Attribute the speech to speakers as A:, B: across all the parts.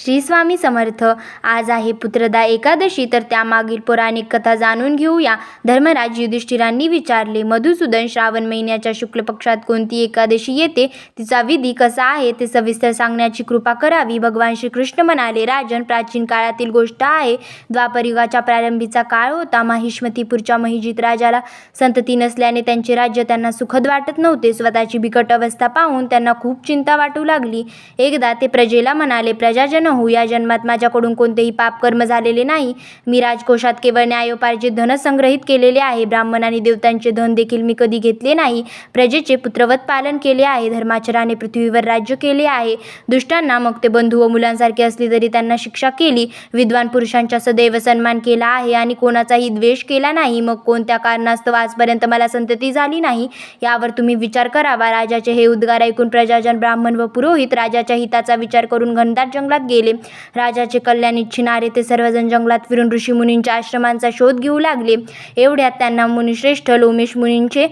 A: श्री स्वामी समर्थ. आज आहे पुत्रदा एकादशी, तर त्यामागील पौराणिक कथा जाणून घेऊया. धर्मराज युधिष्ठिरांनी विचारले, मधुसूदन, श्रावण महिन्याच्या शुक्ल पक्षात कोणती एकादशी येते, तिचा विधी कसा आहे ते सविस्तर सांगण्याची कृपा करावी. भगवान श्रीकृष्ण म्हणाले, राजन, प्राचीन काळातील गोष्ट आहे. द्वापरयुगाच्या प्रारंभीचा काळ होता. माहिष्मतीपूरच्या महिजित राजाला संतती नसल्याने त्यांचे राज्य त्यांना सुखद वाटत नव्हते. स्वतःची बिकट अवस्था पाहून त्यांना खूप चिंता वाटू लागली. एकदा ते प्रजेला म्हणाले, प्रजाजन हो, या जन्मात माझ्याकडून कोणतेही पाप कर्म झालेले नाही. मी राजकोषात केवळ न्यायोपार्जित धन संग्रहित केलेले आहे. ब्राह्मण आणि देवतांचे धन देखील मी कधी घेतले नाही. प्रजेचे पुत्रवत पालन केले आहे. धर्माचराने पृथ्वीवर राज्य केले आहे. दुष्टांना, मग ते बंधू व मुलांसारखे असले तरी, त्यांना शिक्षा केली. विद्वान पुरुषांचा सदैव सन्मान केला आहे आणि कोणाचाही द्वेष केला नाही. मग कोणत्या कारणास्तव आजपर्यंत मला संतती झाली नाही, यावर तुम्ही विचार करावा. राजाचे हे उद्गार ऐकून प्रजाजन, ब्राह्मण व पुरोहित राजाच्या हिताचा विचार करून घनदाट जंगलात गेले. राजाचे कल्याण इच्छिणारे ते सर्वजण जंगलात फिरून ऋषीमुनींच्या आश्रमांचा शोध घेऊ लागले. एवढ्यात त्यांना मुनिश्रेष्ठ लोमेश मुनींचे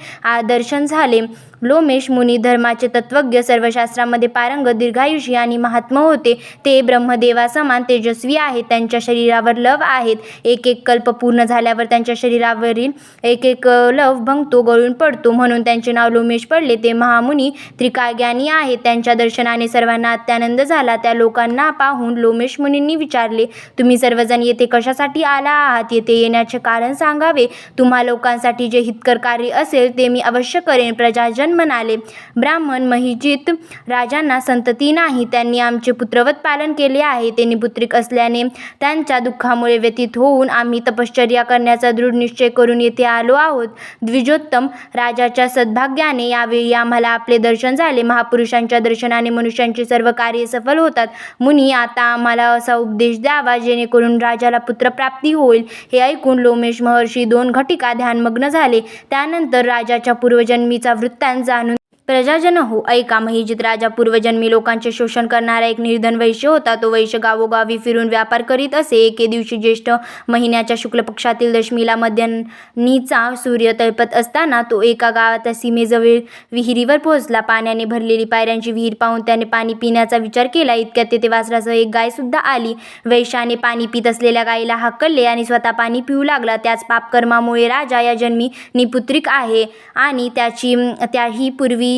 A: दर्शन झाले. लोमेश मुनी धर्माचे तत्वज्ञ, सर्व शास्त्रांमध्ये पारंगत, दीर्घायुषी आणि महात्मा होते. ते ब्रह्मदेवासमान तेजस्वी आहेत. त्यांच्या शरीरावर लव आहेत. एक एक कल्प पूर्ण झाल्यावर त्यांच्या शरीरावरील एक एक लव भंगतो, गळून पडतो. म्हणून त्यांचे नाव लोमेश पडले. ते महामुनी त्रिकाळज्ञानी आहेत. त्यांच्या दर्शनाने सर्वांना अत्यानंद झाला. त्या लोकांना पाहून लोमेश मुनींनी विचारले, तुम्ही सर्वजण येथे कशासाठी आला आहात? येथे येण्याचे कारण सांगावे. तुम्हा लोकांसाठी जे हितकर कार्य असेल ते मी अवश्य करेन. प्रजाजन म्हणाले, ब्राह्मण महिजित राजांना संतती नाही. त्यांनी आमचे पुत्रवत पालन केले आहे. ते निपुत्रिक असल्याने त्यांच्या दुःखामुळे व्यतीत होऊन आम्ही तपश्चर्या करण्याचा दृढ निश्चय करून येथे आलो आहोत. द्विजोत्तम, राजाच्या सद्भाग्याने यावेळी आम्हाला आपले दर्शन झाले. महापुरुषांच्या दर्शनाने मनुष्यांची सर्व कार्ये सफल होतात. मुनी, आता आम्हाला असा उपदेश द्यावा जेणेकरून राजाला पुत्रप्राप्ती होईल. हे ऐकून लोमेश महर्षी 2 घटिका ध्यानमग्न झाले. त्यानंतर राजाच्या पूर्वजन्मीचा वृत्तांत जाणून, प्रजाजन हो, ऐका. महिजित राजा पूर्वजन्मी लोकांचे शोषण करणारा एक निर्धन वैश्य होता. तो वैश्य गावोगावी फिरून व्यापार करीत असे. एके दिवशी ज्येष्ठ महिन्याच्या शुक्ल पक्षातील दशमीला मध्यान्हीचा सूर्य तळपत असताना तो एका गावाच्या सीमेजवळ विहिरीवर पोहोचला. पाण्याने भरलेली पायऱ्यांची विहीर पाहून त्याने पाणी पिण्याचा विचार केला. इतक्यात तेथे वासरासह एक गाय सुद्धा आली. वैश्याने पाणी पित असलेल्या गायीला हाकलले आणि स्वतः पाणी पिऊ लागला. त्याच पापकर्मामुळे राजा या जन्मी निपुत्रिक आहे आणि त्याही पूर्वी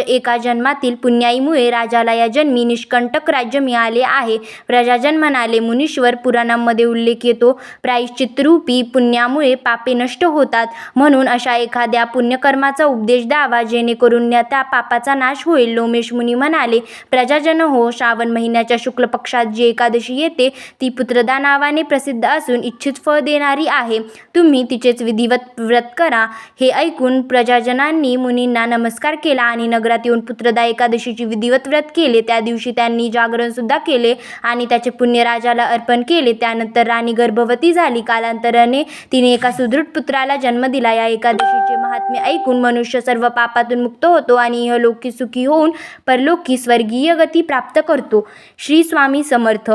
A: एका जन्मातील पुण्याईमुळे राजाला या जन्मी निष्कंटक राज्य मिळाले आहे. प्रजाजन म्हणाले, मुनीश्वर, पुराणांमध्ये उल्लेख येतो, प्रायश्चित्तरूपी पुण्यामुळे पापे नष्ट होतात. म्हणून अशा एखाद्या पुण्यकर्माचा उपदेश द्यावा जेणेकरून त्या पापाचा नाश होईल. लोमेश मुनी म्हणाले, प्रजाजन हो, श्रावण महिन्याच्या शुक्ल पक्षात जी एकादशी येते ती पुत्रदा नावाने प्रसिद्ध असून इच्छित फळ देणारी आहे. तुम्ही तिचेच विधिवत व्रत करा. हे ऐकून प्रजाजनांनी मुनींना नमस्कार केला आणि नगरात येऊन पुत्रदा एकादशीची विधिवत व्रत केले. त्या दिवशी त्यांनी जागरण सुद्धा केले आणि त्याचे पुण्य राजाला अर्पण केले. त्यानंतर राणी गर्भवती झाली. कालांतराने तिने एका सुदृढ पुत्राला जन्म दिला. या एकादशीचे महात्म्य ऐकून मनुष्य सर्व पापातून मुक्त होतो आणि इहलोकी सुखी होऊन परलोकी स्वर्गीय गती प्राप्त करतो. श्री स्वामी समर्थ.